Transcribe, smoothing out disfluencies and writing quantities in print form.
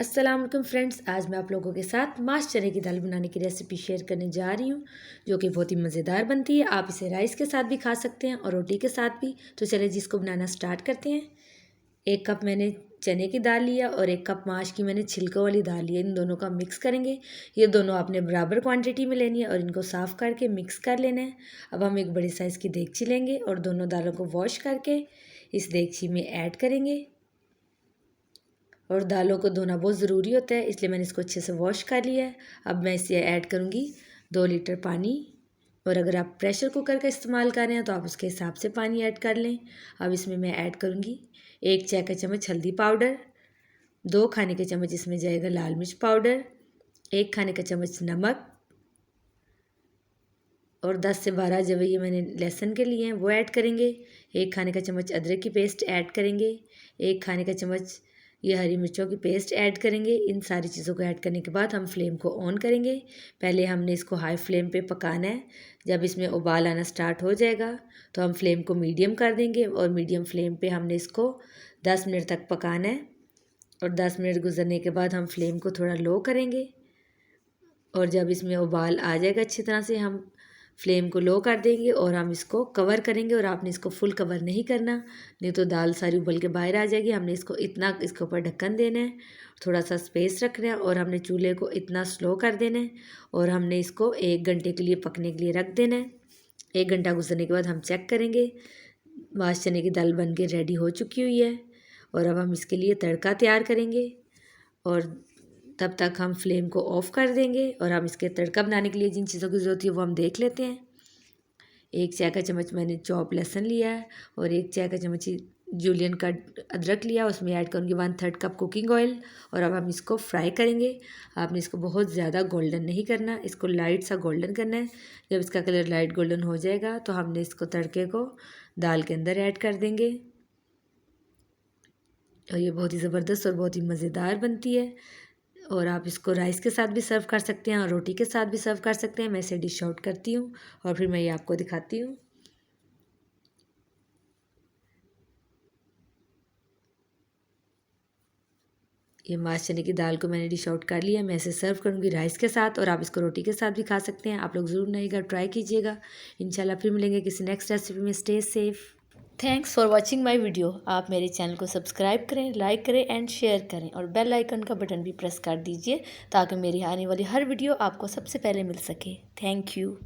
अस्सलाम वालेकुम फ्रेंड्स, आज मैं आप लोगों के साथ माश चने की दाल बनाने की रेसिपी शेयर करने जा रही हूँ, जो कि बहुत ही मज़ेदार बनती है। आप इसे राइस के साथ भी खा सकते हैं और रोटी के साथ भी। तो चलिए जिसको बनाना स्टार्ट करते हैं। 1 कप मैंने चने की दाल लिया और 1 कप माश की मैंने छिलकों वाली दाल लिया। इन दोनों का मिक्स करेंगे। ये दोनों आपने बराबर क्वांटिटी में लेनी है और इनको साफ़ करके मिक्स कर लेना है। अब हम एक बड़ी साइज़ की देगची लेंगे और दोनों दालों को वॉश करके इस देगची में ऐड करेंगे। और दालों को धोना बहुत ज़रूरी होता है, इसलिए मैंने इसको अच्छे से वॉश कर लिया है। अब मैं इसे ऐड करूँगी 2 लीटर पानी। और अगर आप प्रेशर कुकर का इस्तेमाल कर रहे हैं तो आप उसके हिसाब से पानी ऐड कर लें। अब इसमें मैं ऐड करूँगी 1 चाय का चम्मच हल्दी पाउडर, 2 खाने के चम्मच इसमें जाएगा लाल मिर्च पाउडर, 1 खाने का चम्मच नमक और 10 से 12 जब ये मैंने लहसुन के लिए हैं वो ऐड करेंगे। 1 खाने का चम्मच अदरक की पेस्ट ऐड करेंगे। 1 खाने का चम्मच ये हरी मिर्चों की पेस्ट ऐड करेंगे। इन सारी चीज़ों को ऐड करने के बाद हम फ्लेम को ऑन करेंगे। पहले हमने इसको हाई फ्लेम पे पकाना है। जब इसमें उबाल आना स्टार्ट हो जाएगा तो हम फ्लेम को मीडियम कर देंगे और मीडियम फ्लेम पे हमने इसको 10 मिनट तक पकाना है। और 10 मिनट गुजरने के बाद हम फ्लेम को थोड़ा लो करेंगे और जब इसमें उबाल आ जाएगा अच्छी तरह से हम फ्लेम को लो कर देंगे और हम इसको कवर करेंगे। और आपने इसको फुल कवर नहीं करना, नहीं तो दाल सारी उबल के बाहर आ जाएगी। हमने इसको इतना इसके ऊपर ढक्कन देना है, थोड़ा सा स्पेस रखना है और हमने चूल्हे को इतना स्लो कर देना है और हमने इसको 1 घंटे के लिए पकने के लिए रख देना है। 1 घंटा गुजरने के बाद हम चेक करेंगे। माश चने की दाल बन के रेडी हो चुकी हुई है और अब हम इसके लिए तड़का तैयार करेंगे। और तब तक हम फ्लेम को ऑफ़ कर देंगे और हम इसके तड़का बनाने के लिए जिन चीज़ों की ज़रूरत है वो हम देख लेते हैं। 1 चाय का चम्मच मैंने चॉप लहसुन लिया है और 1 चाय का चम्मच जूलियन कट अदरक लिया। उसमें ऐड करूँगी 1/3 कप कुकिंग ऑयल और अब हम इसको फ्राई करेंगे। आपने इसको बहुत ज़्यादा गोल्डन नहीं करना, इसको लाइट सा गोल्डन करना है। जब इसका कलर लाइट गोल्डन हो जाएगा तो हमने इसको तड़के को दाल के अंदर ऐड कर देंगे और ये बहुत ही ज़बरदस्त और बहुत ही मज़ेदार बनती है। और आप इसको राइस के साथ भी सर्व कर सकते हैं और रोटी के साथ भी सर्व कर सकते हैं। मैं इसे डिश आउट करती हूँ और फिर मैं ये आपको दिखाती हूँ। ये माश चने की दाल को मैंने डिश आउट कर लिया। मैं इसे सर्व करूँगी राइस के साथ और आप इसको रोटी के साथ भी खा सकते हैं। आप लोग ज़रूर बनाइएगा, ट्राई कीजिएगा। इंशाल्लाह फिर मिलेंगे किसी नेक्स्ट रेसिपी में। Stay safe. Thanks for watching my video. आप मेरे चैनल को सब्सक्राइब करें, लाइक करें एंड शेयर करें और बेल आइकन का बटन भी प्रेस कर दीजिए ताकि मेरी आने वाली हर वीडियो आपको सबसे पहले मिल सके। Thank you.